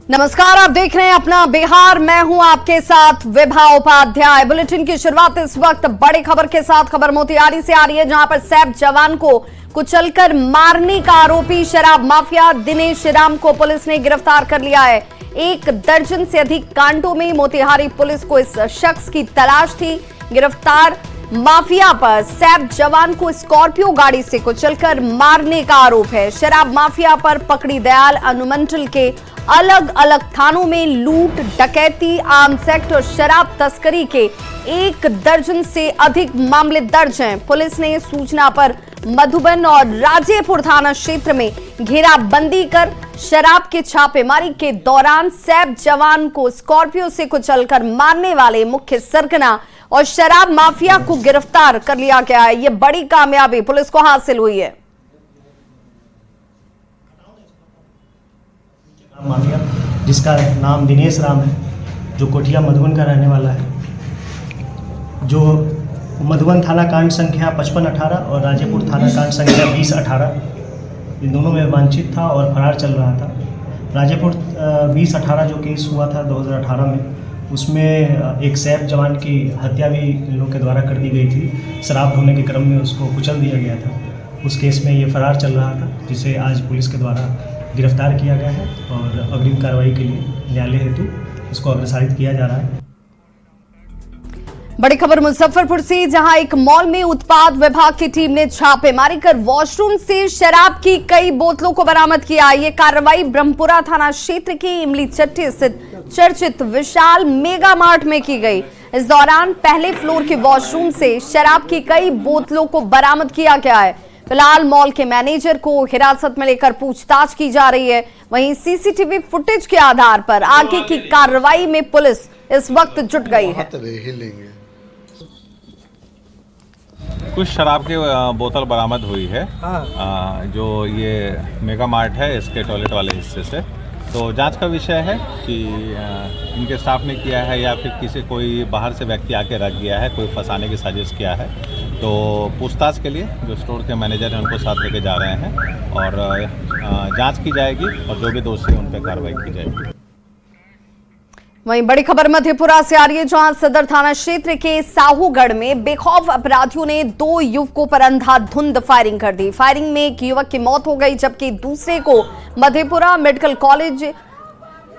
नमस्कार, आप देख रहे हैं अपना बिहार। मैं हूं आपके साथ विभा उपाध्याय। बुलेटिन की शुरुआत इस वक्त बड़ी खबर के साथ। खबर मोतिहारी से आ रही है, जहां पर सैप जवान को कुचलकर मारने का आरोपी शराब माफिया दिनेश राम को पुलिस ने गिरफ्तार कर लिया है। 1 दर्जन से अधिक कांडों में मोतिहारी पुलिस को इस शख्स की तलाश थी। गिरफ्तार माफिया पर सैप जवान को स्कॉर्पियो गाड़ी से कुचलकर मारने का आरोप है। शराब माफिया पर पकड़ी दयाल अनुमंडल के अलग अलग थानों में लूट, डकैती, आर्म्स एक्ट और शराब तस्करी के 1 दर्जन से अधिक मामले दर्ज हैं। पुलिस ने सूचना पर मधुबन और राजेपुर थाना क्षेत्र में घेराबंदी कर शराब के छापेमारी के दौरान सैप जवान को स्कॉर्पियो से कुचलकर मारने वाले मुख्य सरगना और शराब माफिया को गिरफ्तार कर लिया गया है। यह बड़ी कामयाबी पुलिस को हासिल हुई है। माफिया जिसका नाम दिनेश राम है, जो कोठिया मधुबन का रहने वाला है, जो मधुबन थाना कांड संख्या 5518 और राजेपुर थाना कांड संख्या 2018 इन दोनों में वांछित था और फरार चल रहा था। राजेपुर 2018 जो केस हुआ था 2018 में, उसमें एक सैप जवान की हत्या भी इन लोगों के द्वारा कर दी गई थी। शराब ढोने के क्रम में उसको कुचल दिया गया था। उस केस में ये फरार चल रहा था, जिसे आज पुलिस के द्वारा गिरफ्तार किया गया है और अग्रिम कार्रवाई के लिए न्यायालय हेतु इसको अग्रसारित किया जा रहा है। बड़ी खबर मुजफ्फरपुर से, जहां एक मॉल में उत्पाद विभाग की टीम ने छापेमारी कर वॉशरूम से शराब की कई बोतलों को बरामद किया। ये कार्रवाई ब्रह्मपुरा थाना क्षेत्र के इमली चट्टी स्थित चर्चित विशाल मेगा मार्ट में की गई। इस दौरान पहले फ्लोर के वॉशरूम से शराब की कई बोतलों को बरामद किया गया है। फिलहाल मॉल के मैनेजर को हिरासत में लेकर पूछताछ की जा रही है। वहीं सीसीटीवी फुटेज के आधार पर आगे की कार्रवाई में पुलिस इस वक्त जुट गई है। कुछ शराब की बोतल बरामद हुई है, जो ये मेगा मार्ट है इसके टॉयलेट वाले हिस्से से। तो जांच का विषय है कि इनके स्टाफ ने किया है या फिर किसी कोई बाहर से व्यक्ति आके रख गया है, कोई फंसाने की साजिश किया है। तो पूछताछ के लिए जो स्टोर के मैनेजर हैं उनको साथ लेके जा रहे हैं और जांच की जाएगी और जो भी दोषी हैं उन पर कार्रवाई की जाएगी। वहीं बड़ी खबर मधेपुरा से आ रही है, जहां सदर थाना क्षेत्र के साहूगढ़ में बेखौफ अपराधियों ने 2 युवकों पर अंधाधुंध फायरिंग कर दी। फायरिंग में एक युवक की मौत हो गई, जबकि दूसरे को मधेपुरा मेडिकल कॉलेज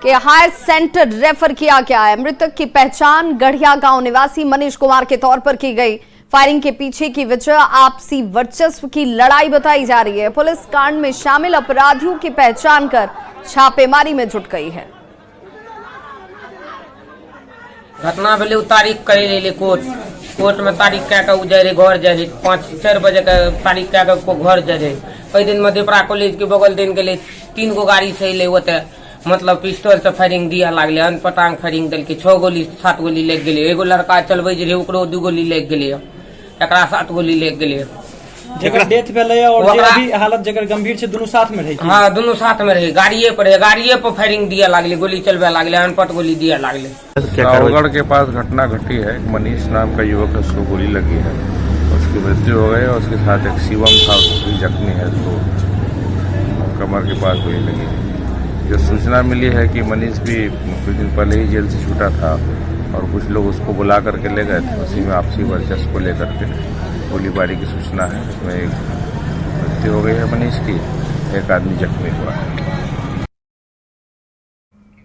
के हायर सेंटर रेफर किया गया है। मृतक की पहचान गढ़िया गांव निवासी मनीष कुमार के तौर पर की गई। फायरिंग के पीछे की वजह आपसी वर्चस्व की लड़ाई बताई जा रही है। पुलिस कांड में शामिल अपराधियों की पहचान कर छापेमारी में जुट गई है। घटना भेले तारीख करे ले कोर्ट में तारीख क्या उजे घर जाए 5-4 बजे का तारीख क्या को घर जाए। कई दिन मधेपुरा कॉलेज के बगल दिन के लिए 3 गो गाड़ी से ले होते, मतलब पिस्टल से फायरिंग दिया लागले, अनपटांग फायरिंग दिल के 6 गोली 7 गोली लग गए। एगो लड़का चलबे जे ओकरो 2 गोली लग गए, एकरा 7 गोली लग गए। जेकर डेथ भेलै और जे अभी हालत जेकर गंभीर छै, दोनों साथ में रहे। हाँ, दोनों साथ में रहे। गाड़िए पर फायरिंग दिया लागले, गोली चलबे लागले, अनपट गोली दिया लागले। साहूगढ़ के पास घटना घटी है। मनीष नाम का युवक है, उसको गोली लगी है, उसकी मृत्यु हो गई और उसके साथ एक शिवम था, उसकी जख्मी है, उसको कमर के पास गोली लगी है। जो सूचना मिली है कि मनीष भी कुछ दिन पहले ही जेल से छूटा था और कुछ लोग उसको बुला करके ले गए थे। उसी में आपसी वर्चस्व को लेकर के गोलीबारी की सूचना है। उसमें एक मृत्यु हो गई है मनीष की, एक आदमी जख्मी हुआ है।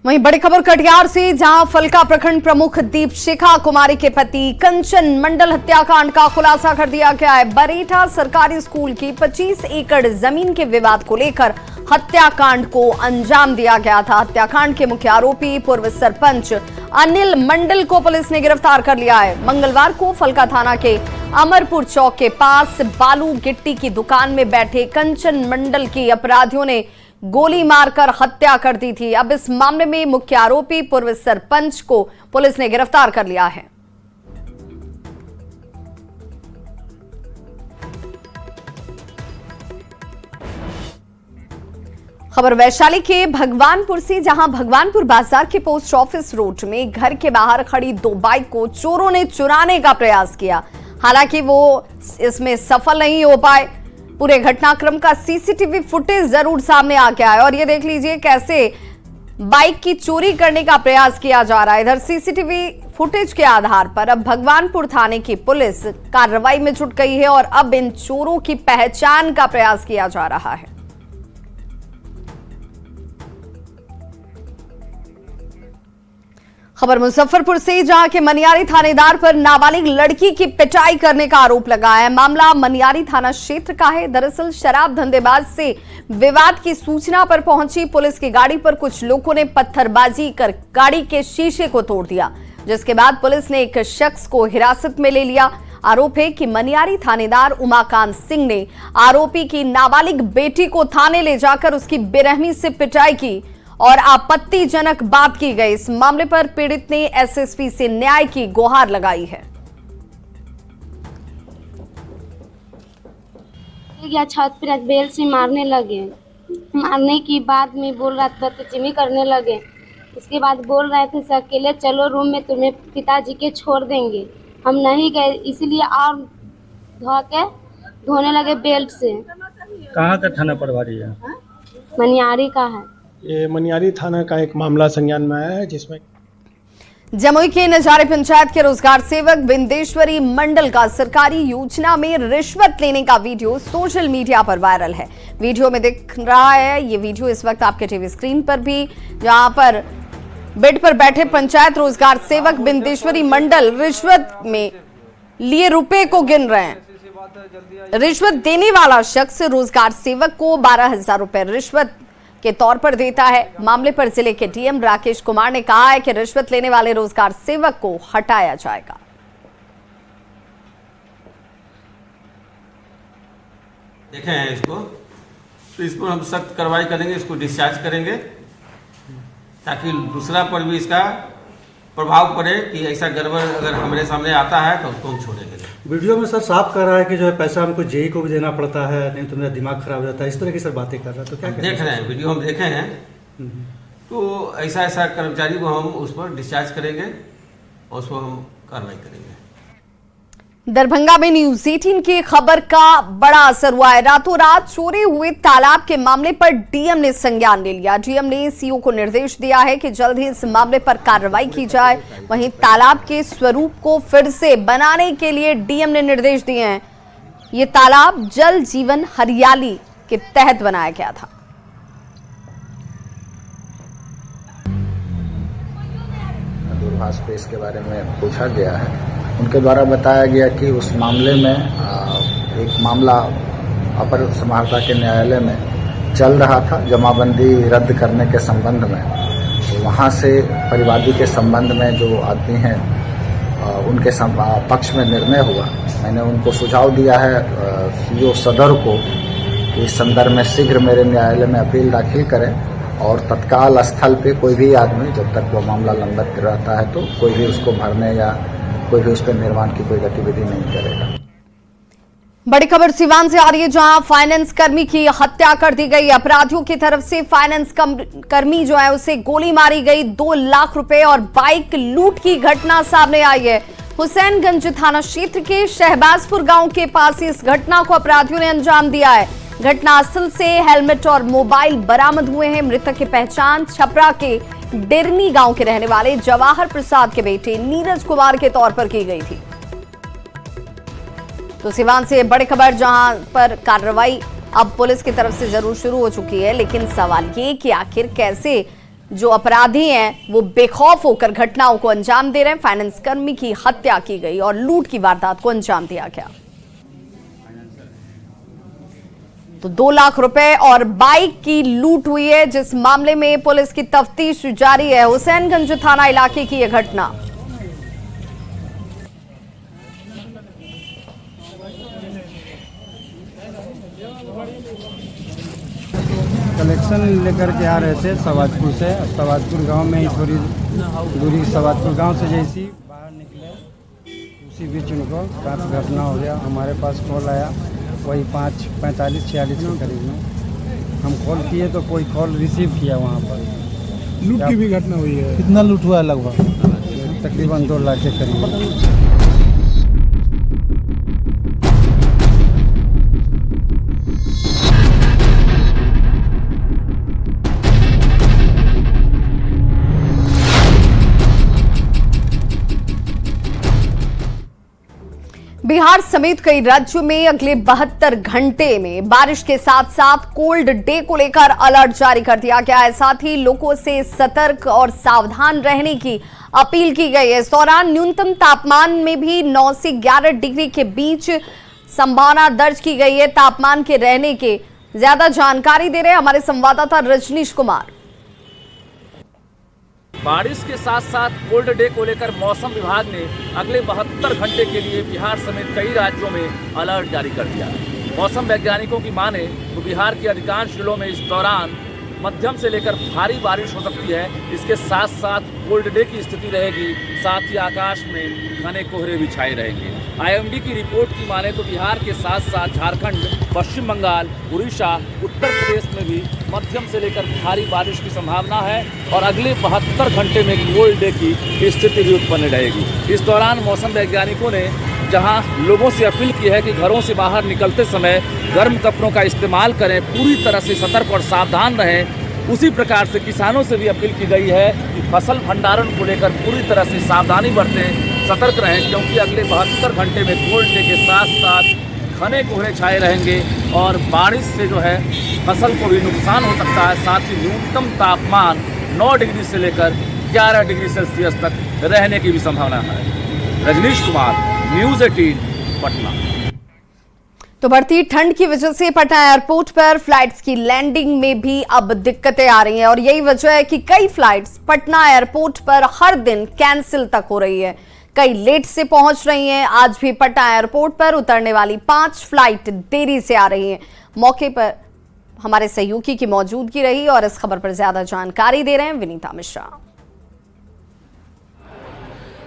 वहीं बड़ी खबर कटिहार से, जहां फलका प्रखंड प्रमुख दीपशिखा कुमारी के पति कंचन मंडल हत्याकांड का खुलासा कर दिया गया है। बरेठा सरकारी स्कूल की 25 एकड़ जमीन के विवाद को लेकर हत्याकांड को अंजाम दिया गया था। हत्याकांड के मुख्य आरोपी पूर्व सरपंच अनिल मंडल को पुलिस ने गिरफ्तार कर लिया है। मंगलवार को फलका थाना के अमरपुर चौक के पास बालू गिट्टी की दुकान में बैठे कंचन मंडल की अपराधियों ने गोली मारकर हत्या कर दी थी। अब इस मामले में मुख्य आरोपी पूर्व सरपंच को पुलिस ने गिरफ्तार कर लिया है। खबर वैशाली के भगवानपुर से, जहां भगवानपुर बाजार के पोस्ट ऑफिस रोड में घर के बाहर खड़ी 2 बाइक को चोरों ने चुराने का प्रयास किया। हालांकि वो इसमें सफल नहीं हो पाए। पूरे घटनाक्रम का सीसीटीवी फुटेज जरूर सामने आ गया है और ये देख लीजिए कैसे बाइक की चोरी करने का प्रयास किया जा रहा है। इधर सीसीटीवी फुटेज के आधार पर अब भगवानपुर थाने की पुलिस कार्रवाई में जुट गई है और अब इन चोरों की पहचान का प्रयास किया जा रहा है। खबर मुजफ्फरपुर से, जहां के मनियारी थानेदार पर नाबालिग लड़की की पिटाई करने का आरोप लगा है। मामला मनियारी थाना क्षेत्र का है। दरअसल शराब धंधेबाज से विवाद की सूचना पर पहुंची पुलिस की गाड़ी पर कुछ लोगों ने पत्थरबाजी कर गाड़ी के शीशे को तोड़ दिया, जिसके बाद पुलिस ने एक शख्स को हिरासत में ले लिया। आरोप है कि मनियारी थानेदार उमाकांत सिंह ने आरोपी की नाबालिग बेटी को थाने ले जाकर उसकी बेरहमी से पिटाई की और आपत्तिजनक बात की गई। इस मामले पर पीड़ित ने एसएसपी से न्याय की गुहार लगाई है। या छत पर बेल से मारने लगे। मारने के बाद में बोल रहा था बदतमीजी करने लगे। उसके बाद बोल रहे थे सर अकेले चलो रूम में, तुम्हें पिताजी के छोड़ देंगे। हम नहीं गए, इसलिए और धोने लगे बेल्ट से। कहाँ का थाना प्रभारी है? मनियारी का है। ये मनियारी थाना का एक मामला संज्ञान में आया है, जिसमें जमुई के नजारे पंचायत के रोजगार सेवक बिंदेश्वरी मंडल का सरकारी योजना में रिश्वत लेने का वीडियो सोशल मीडिया पर वायरल है। वीडियो में दिख रहा है, ये वीडियो इस वक्त आपके टीवी स्क्रीन पर भी, जहां पर बेड पर बैठे पंचायत रोजगार सेवक बिंदेश्वरी मंडल रिश्वत में लिए रुपए को गिन रहे हैं। रिश्वत देने वाला शख्स रोजगार सेवक को 12,000 रुपए रिश्वत के तौर पर देता है। मामले पर जिले के डीएम राकेश कुमार ने कहा है कि रिश्वत लेने वाले रोजगार सेवक को हटाया जाएगा। देखे हैं इसको, तो इसको हम सख्त कार्रवाई करेंगे, इसको डिस्चार्ज करेंगे ताकि दूसरा पर भी इसका प्रभाव पड़े कि ऐसा गड़बड़ अगर हमारे सामने आता है तो उसको हम छोड़ेंगे। वीडियो में सर साफ कर रहा है कि जो है पैसा हमको जेई को भी देना पड़ता है, नहीं तो मेरा दिमाग खराब हो जाता है, इस तरह की सर बातें कर रहा है। तो क्या देख रहे हैं वीडियो, हम देखे हैं, तो ऐसा कर्मचारी को हम उस पर डिस्चार्ज करेंगे और उसको हम कार्रवाई करेंगे। दरभंगा में न्यूज 18 की खबर का बड़ा असर हुआ है। रातों रात चोरी हुए तालाब के मामले पर डीएम ने संज्ञान ले लिया। डीएम ने सीओ को निर्देश दिया है कि जल्द ही इस मामले पर कार्रवाई की जाए। वहीं तालाब के स्वरूप को फिर से बनाने के लिए डीएम ने निर्देश दिए हैं। ये तालाब जल जीवन हरियाली के तहत बनाया गया था। दूरभाष पे इसके बारे में पूछा गया है। उनके द्वारा बताया गया कि उस मामले में एक मामला अपर समाहर्ता के न्यायालय में चल रहा था जमाबंदी रद्द करने के संबंध में। तो वहाँ से परिवादी के संबंध में जो आदमी हैं उनके पक्ष में निर्णय हुआ। मैंने उनको सुझाव दिया है सीओ सदर को कि इस संदर्भ में शीघ्र मेरे न्यायालय में अपील दाखिल करें और तत्काल स्थल पे कोई भी आदमी जब तक वो मामला लंबित रहता है तो कोई भी उसको भरने या कोई भी उस पर निर्माण की कोई गतिविधि नहीं करेगा। बड़ी खबर सिवान से आ रही है, जहां फाइनेंस कर्मी की हत्या कर दी गई। अपराधियों की तरफ से फाइनेंस कर्मी जो है उसे गोली मारी गई। 2 लाख रुपए और बाइक लूट की घटना सामने आई है। हुसैनगंज थाना क्षेत्र के शहबाजपुर गांव के पास इस घटना को अपराधियों ने अंजाम दिया है। घटनास्थल से हेलमेट और मोबाइल बरामद हुए हैं। मृतक की पहचान छपरा के डेरनी गांव के रहने वाले जवाहर प्रसाद के बेटे नीरज कुमार के तौर पर की गई थी। तो सिवान से बड़ी खबर, जहां पर कार्रवाई अब पुलिस की तरफ से जरूर शुरू हो चुकी है, लेकिन सवाल ये कि आखिर कैसे जो अपराधी हैं वो बेखौफ होकर घटनाओं को अंजाम दे रहे हैं। फाइनेंस कर्मी की हत्या की गई और लूट की वारदात को अंजाम दिया गया। तो 2 लाख रुपए और बाइक की लूट हुई है, जिस मामले में पुलिस की तफ्तीश जारी है। हुसैनगंज थाना इलाके की यह घटना। कलेक्शन लेकर के आ रहे थे सवाजपुर से। सवाजपुर गांव में ही थोड़ी दूरी, सवाजपुर गांव से जैसी बाहर निकले उसी बीच उनको घटना हो गया। हमारे पास कॉल आया वही 5:45-46 के करीब में। हम कॉल किए तो कोई कॉल रिसीव किया। वहाँ पर लूट की भी घटना हुई है। कितना लूट हुआ है? लगभग तकरीबन 2 लाख के करीब। बिहार समेत कई राज्यों में अगले 72 घंटे में बारिश के साथ साथ कोल्ड डे को लेकर अलर्ट जारी कर दिया गया है। साथ ही लोगों से सतर्क और सावधान रहने की अपील की गई है। इस दौरान न्यूनतम तापमान में भी 9 से 11 डिग्री के बीच संभावना दर्ज की गई है। तापमान के रहने के ज्यादा जानकारी दे रहे हैं हमारे संवाददाता रजनीश कुमार। बारिश के साथ साथ कोल्ड डे को लेकर मौसम विभाग ने अगले 72 घंटे के लिए बिहार समेत कई राज्यों में अलर्ट जारी कर दिया है। मौसम वैज्ञानिकों की माने तो बिहार के अधिकांश जिलों में इस दौरान मध्यम से लेकर भारी बारिश हो सकती है। इसके साथ साथ कोल्ड डे की स्थिति रहेगी, साथ ही आकाश में घने कोहरे भी छाए रहेंगे। आईएमडी की रिपोर्ट की माने तो बिहार के साथ साथ झारखंड, पश्चिम बंगाल, उड़ीसा, उत्तर प्रदेश में भी मध्यम से लेकर भारी बारिश की संभावना है और अगले 72 घंटे में कोल्ड डे की स्थिति भी उत्पन्न रहेगी। इस दौरान मौसम वैज्ञानिकों ने जहां लोगों से अपील की है कि घरों से बाहर निकलते समय गर्म कपड़ों का इस्तेमाल करें, पूरी तरह से सतर्क और सावधान रहें। उसी प्रकार से किसानों से भी अपील की गई है कि फसल भंडारण को लेकर पूरी तरह से सावधानी बरतें, सतर्क रहें, क्योंकि अगले 72 घंटे में कोल्ड डे के साथ साथ घने कोहरे छाए रहेंगे और बारिश से जो है फसल को भी नुकसान हो सकता है। साथ ही न्यूनतम तापमान 9 डिग्री से लेकर 11 डिग्री सेल्सियस तक रहने की भी संभावना है। रजनीश कुमार, न्यूज़ 18, पटना। तो बढ़ती ठंड की वजह से पटना एयरपोर्ट पर फ्लाइट्स की लैंडिंग में भी अब दिक्कतें आ रही हैं और यही वजह है कि कई फ्लाइट्स पटना एयरपोर्ट पर हर दिन कैंसिल तक हो रही है, कई लेट से पहुंच रही हैं। आज भी पटना एयरपोर्ट पर उतरने वाली 5 फ्लाइट देरी से आ रही हैं। मौके पर हमारे सहयोगी की मौजूदगी रही और इस खबर पर ज्यादा जानकारी दे रहे हैं विनीता मिश्रा।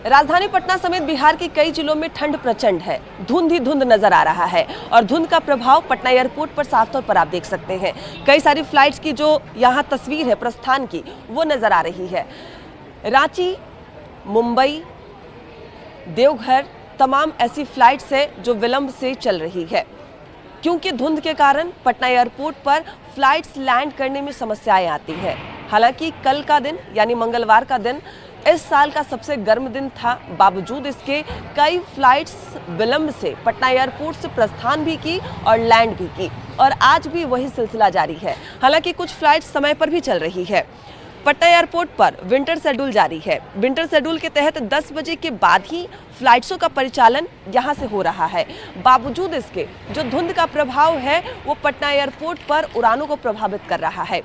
राजधानी पटना समेत बिहार के कई जिलों में ठंड प्रचंड है, धुंध ही धुंध नजर आ रहा है और धुंध का प्रभाव पटना एयरपोर्ट पर साफ तौर पर आप देख सकते हैं। कई सारी फ्लाइट्स की जो यहाँ तस्वीर है प्रस्थान की, वो नजर आ रही है। रांची, मुंबई, देवघर, तमाम ऐसी फ्लाइट्स है जो विलंब से चल रही है, क्योंकि धुंध के कारण पटना एयरपोर्ट पर फ्लाइट्स लैंड करने में समस्याएं आती हैं। हालांकि कल का दिन यानी मंगलवार का दिन इस साल का सबसे गर्म दिन था, बावजूद इसके कई फ्लाइट्स विलंब से पटना एयरपोर्ट से प्रस्थान भी की और लैंड भी की और आज भी वही सिलसिला जारी है। हालांकि कुछ फ्लाइट्स समय पर भी चल रही है। पटना एयरपोर्ट पर विंटर शेड्यूल जारी है। विंटर शेड्यूल के तहत 10 बजे के बाद ही फ्लाइट्सों का परिचालन यहां से हो रहा है। बावजूद इसके जो धुंध का प्रभाव है वो पटना एयरपोर्ट पर उड़ानों को प्रभावित कर रहा है।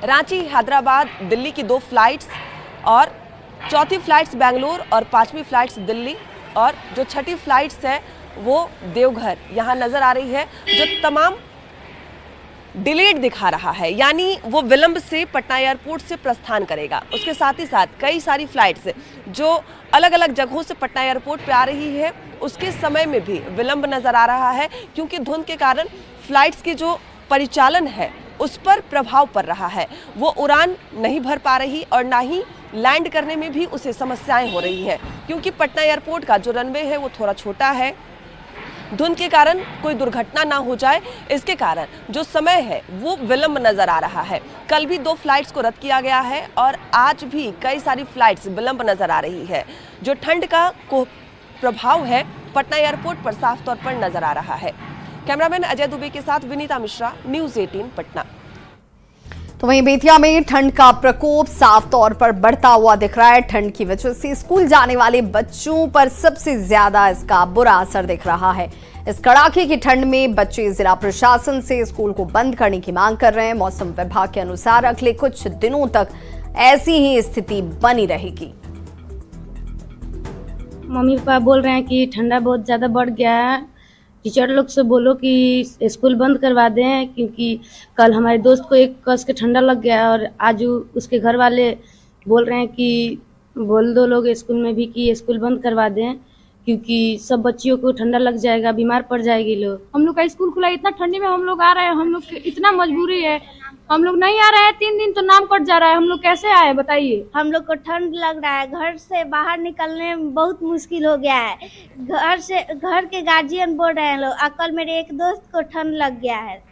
रांची, हैदराबाद, दिल्ली की 2 फ्लाइट्स और चौथी फ्लाइट्स बेंगलुरु और 5वीं फ्लाइट्स दिल्ली और जो 6ठी फ्लाइट्स है वो देवघर यहाँ नज़र आ रही है, जो तमाम डिलेड दिखा रहा है, यानी वो विलंब से पटना एयरपोर्ट से प्रस्थान करेगा। उसके साथ ही साथ कई सारी फ्लाइट्स जो अलग अलग जगहों से पटना एयरपोर्ट पे आ रही है, उसके समय में भी विलंब नज़र आ रहा है, क्योंकि धुंध के कारण फ्लाइट्स की जो परिचालन है उस पर प्रभाव पड़ रहा है। वो उड़ान नहीं भर पा रही और ना ही लैंड करने में भी उसे समस्याएं हो रही हैं, क्योंकि पटना एयरपोर्ट का जो रनवे है वो थोड़ा छोटा है। धुंध के कारण कोई दुर्घटना ना हो जाए, इसके कारण जो समय है वो विलंब नजर आ रहा है। कल भी 2 फ्लाइट्स को रद्द किया गया है और आज भी कई सारी फ्लाइट्स विलंब नजर आ रही है। जो ठंड का प्रभाव है पटना एयरपोर्ट पर साफ तौर पर नजर आ रहा है। कैमरामैन अजय दुबे के साथ विनीता मिश्रा, न्यूज़ 18 पटना। तो वहीं बेतिया में ठंड का प्रकोप साफ तौर पर बढ़ता हुआ दिख रहा है। ठंड की वजह से स्कूल जाने वाले बच्चों पर सबसे ज्यादा इसका बुरा असर दिख रहा है। इस कड़ाके की ठंड में बच्चे जिला प्रशासन से स्कूल को बंद करने की मांग कर रहे हैं। मौसम विभाग के अनुसार अगले कुछ दिनों तक ऐसी ही स्थिति बनी रहेगी। मम्मी पापा बोल रहे हैं कि ठंडा बहुत ज़्यादा बढ़ गया है, टीचर लोग से बोलो कि स्कूल बंद करवा दें, क्योंकि कल हमारे दोस्त को एक कस के ठंडा लग गया और आज उसके घर वाले बोल रहे हैं कि बोल दो लोग स्कूल में भी कि स्कूल बंद करवा दें, क्योंकि सब बच्चियों को ठंडा लग जाएगा, बीमार पड़ जाएगी लोग। हम लोग का स्कूल खुला, इतना ठंडी में हम लोग आ रहे हैं, हम लोग इतना मजबूरी है, हम लोग नहीं आ रहे हैं। 3 दिन तो नाम कट जा रहा है, हम लोग कैसे आए बताइए। हम लोग को ठंड लग रहा है, घर से बाहर निकलने में बहुत मुश्किल हो गया है। घर के गार्जियन बोल रहे हैं लोग, कल मेरे एक दोस्त को ठंड लग गया है।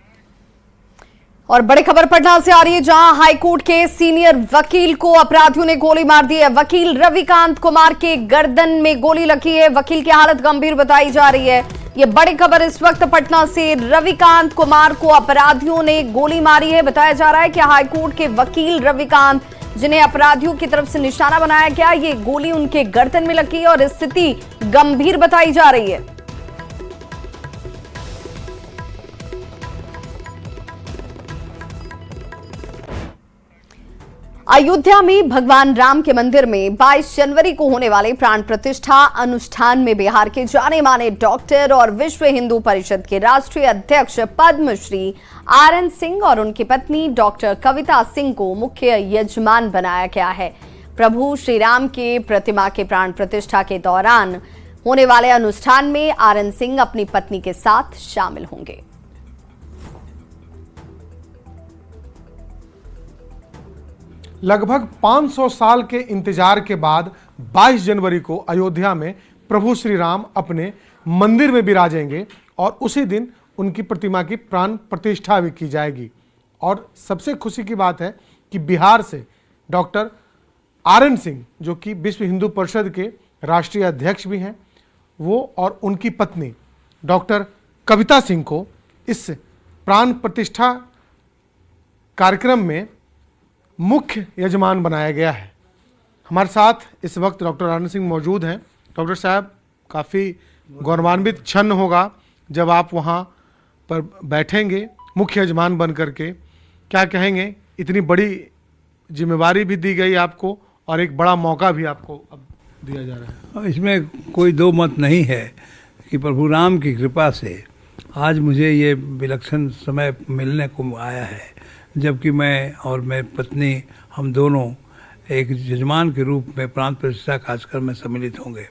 और बड़ी खबर पटना से आ रही है, जहां हाईकोर्ट के सीनियर वकील को अपराधियों ने गोली मार दी है। वकील रविकांत कुमार के गर्दन में गोली लगी है। वकील की हालत गंभीर बताई जा रही है। ये बड़ी खबर इस वक्त पटना से, रविकांत कुमार को अपराधियों ने गोली मारी है। बताया जा रहा है कि हाईकोर्ट के वकील रविकांत, जिन्हें अपराधियों की तरफ से निशाना बनाया गया, ये गोली उनके गर्दन में लगी और स्थिति गंभीर बताई जा रही है। अयोध्या में भगवान राम के मंदिर में 22 जनवरी को होने वाले प्राण प्रतिष्ठा अनुष्ठान में बिहार के जाने माने डॉक्टर और विश्व हिंदू परिषद के राष्ट्रीय अध्यक्ष पद्मश्री आरएन सिंह और उनकी पत्नी डॉक्टर कविता सिंह को मुख्य यजमान बनाया गया है। प्रभु श्री राम के प्रतिमा के प्राण प्रतिष्ठा के दौरान होने वाले अनुष्ठान में आरएन सिंह अपनी पत्नी के साथ शामिल होंगे। लगभग 500 साल के इंतजार के बाद 22 जनवरी को अयोध्या में प्रभु श्री राम अपने मंदिर में विराजेंगे और उसी दिन उनकी प्रतिमा की प्राण प्रतिष्ठा भी की जाएगी। और सबसे खुशी की बात है कि बिहार से डॉक्टर आरएन सिंह, जो कि विश्व हिंदू परिषद के राष्ट्रीय अध्यक्ष भी हैं, वो और उनकी पत्नी डॉक्टर कविता सिंह को इस प्राण प्रतिष्ठा कार्यक्रम में मुख्य यजमान बनाया गया है। हमारे साथ इस वक्त डॉक्टर आरएन सिंह मौजूद हैं। डॉक्टर साहब, काफ़ी गौरवान्वित क्षण होगा जब आप वहाँ पर बैठेंगे मुख्य यजमान बन करके। क्या कहेंगे, इतनी बड़ी जिम्मेवारी भी दी गई आपको और एक बड़ा मौका भी आपको अब दिया जा रहा है। इसमें कोई दो मत नहीं है कि प्रभु राम की कृपा से आज मुझे ये विलक्षण समय मिलने को आया है, जबकि मैं और मेरी पत्नी हम दोनों एक यजमान के रूप में प्राण प्रतिष्ठा कार्यक्रम में सम्मिलित होंगे।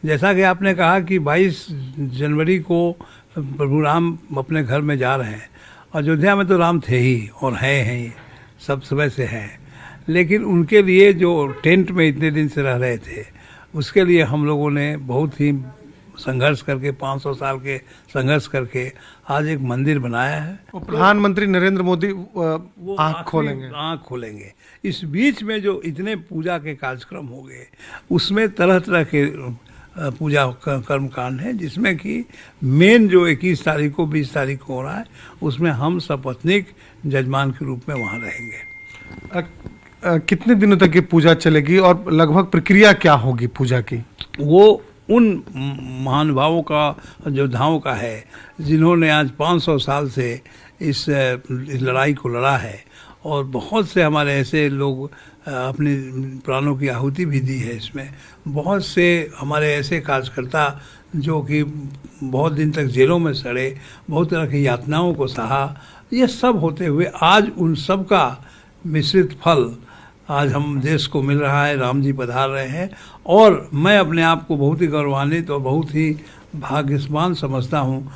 जैसा कि आपने कहा कि 22 जनवरी को प्रभु राम अपने घर में जा रहे हैं। अयोध्या में तो राम थे ही और हैं ही, सब समय से हैं, लेकिन उनके लिए जो टेंट में इतने दिन से रह रहे थे, उसके लिए हम लोगों ने बहुत ही संघर्ष करके 500 साल के संघर्ष करके आज एक मंदिर बनाया है। प्रधानमंत्री नरेंद्र मोदी आँख खोलेंगे। इस बीच में जो इतने पूजा के कार्यक्रम हो गए, उसमें तरह तरह के पूजा कर्मकांड है, जिसमें कि मेन जो 21 तारीख को 20 तारीख को हो रहा है, उसमें हम सपत्नीक जजमान के रूप में वहाँ रहेंगे। कितने दिनों तक ये पूजा चलेगी और लगभग प्रक्रिया क्या होगी पूजा की? वो उन महानुभावों का, योद्धाओं का है, जिन्होंने आज 500 साल से इस लड़ाई को लड़ा है और बहुत से हमारे ऐसे लोग अपनी प्राणों की आहुति भी दी है इसमें। बहुत से हमारे ऐसे कार्यकर्ता जो कि बहुत दिन तक जेलों में सड़े, बहुत तरह की यातनाओं को सहा, ये सब होते हुए आज उन सब का मिश्रित फल आज हम देश को मिल रहा है। राम जी पधार रहे हैं और मैं अपने आप को बहुत ही गौरवान्वित और बहुत ही भाग्यवान समझता हूँ